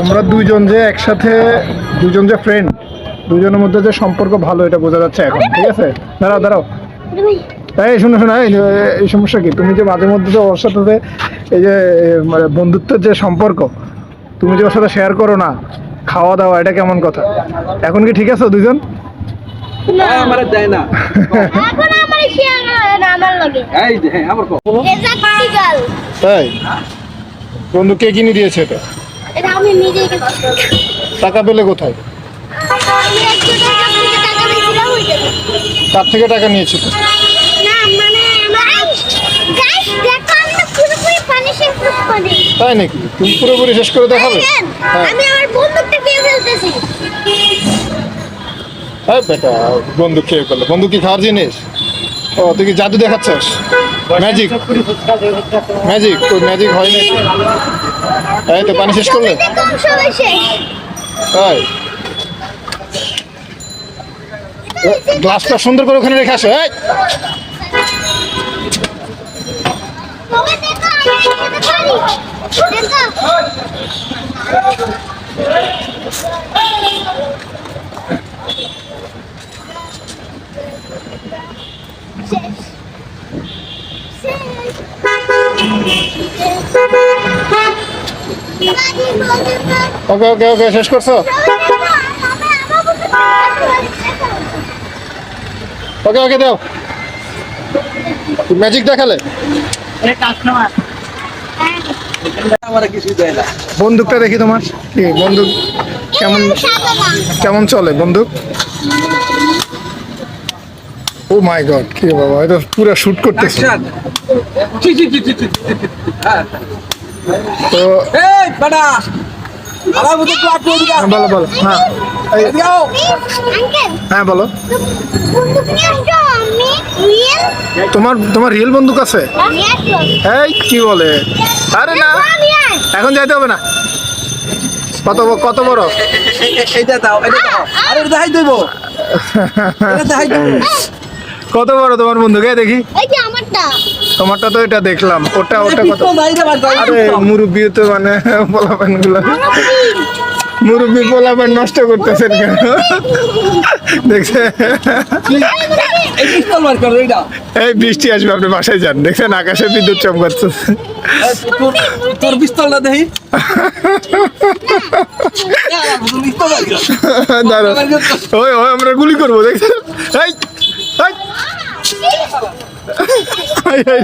তোমরা দুইজন যে একসাথে, দুজন যে ফ্রেন্ড, দুজনের মধ্যে যে সম্পর্ক ভালো এটা বোঝা যাচ্ছে এখন। ঠিক আছে, দাঁড়াও দাঁড়াও। এই শোনো শোনো, এই সমস্যা কি? তুমি যে মাঝে মধ্যে যে ওর সাথে যে এই যে মানে বন্ধুত্বের যে সম্পর্ক, তুমি যে ওর সাথে শেয়ার করো না খাওয়া দাওয়া, এটা কেমন কথা? এখন কি ঠিক আছে দুজন? আমার দেয় না এখন আমার শেয়ার করে না আমার লাগে এই যে আমার কো এজাক্টিক্যাল তাই বন্ধু কে কিনে দিয়েছে এটা? এটা আমি নিজেই কিনেছি। টাকা পেলে কোথায়? আমি একজনের কাছ থেকে টাকা নিয়েছিলাম ওইটা। তার থেকে টাকা নিয়েছিল? না মানে গাইস দেখো আমি তো পুরোপুরি পানি শেষ করি। তাই নাকি? তুমি পুরোপুরি শেষ করে দেখাবে? হ্যাঁ। আমি আমার বন্দুকটা পেয়ে ফেলতেছি। হ্যাঁ বেটা, বন্দুক খেয়ে ফেললো। বন্দুক কি খাওয়ার জিনিস? ও তুই কি জাদু দেখাচ্ছস? Magic magic? ওই ম্যাজিক হয় না। এই তো পানি শেষ করলে? এটা কম সময় শেষ। তাই গ্লাসটা সুন্দর করে ওখানে রেখে আসো। এই বাবা দেখো আমি খেতে পারি। দেখো ওকে ওকে ওকে, শেষ করছো? ওকে ওকে দাও। ম্যাজিক দেখালে? আমার কিছু দেয় না বন্দুকটা দেখি তোমার। কি বন্দুক? কেমন কেমন চলে বন্দুক? ও মাই গড, কি বাবা, এটা পুরো শুট করতেছে। অ্যাকশন জি জি জি জি হ্যাঁ তো এই বাড়া আমার মতো তো আপনি ওদিকে বলো বলো। হ্যাঁ এই, এদিকে আও আঙ্কেল হ্যাঁ বলো। বন্দুক নিয়ে আসছো আমি রিয়েল তোমার তোমার রিয়েল বন্দুক আছে? আমি আসবো এই কি বলে? আরে না, এখন যাইতে হবে না। কত কত বড়? এইটা দাও এটা দাও আরে এটা দেখাই দেবো এটা দেখাই দেবো কত বড় তোমার বন্দুক? এই দেখি। এই যে আমারটা তোমারটা তো এটা দেখলাম, ওটা ওটা কত? পিস্তল নাই রে বাড়ি আরে মুরব্বি তো মানে পোলাপান গুলো, মুরব্বি পোলাপান নষ্ট করতেছেন কেন? দেখছে এই পিস্তল বার কর এইটা এই বৃষ্টি আসবে, আপনি বাসায় যান। দেখছেন আকাশে বিদ্যুৎ চমকাচ্ছে। তোর পিস্তলটা দেখি পিস্তল বার কর দাঁড়াও, ওই ওই আমরা গুলি করবো। দেখছেন? এই এই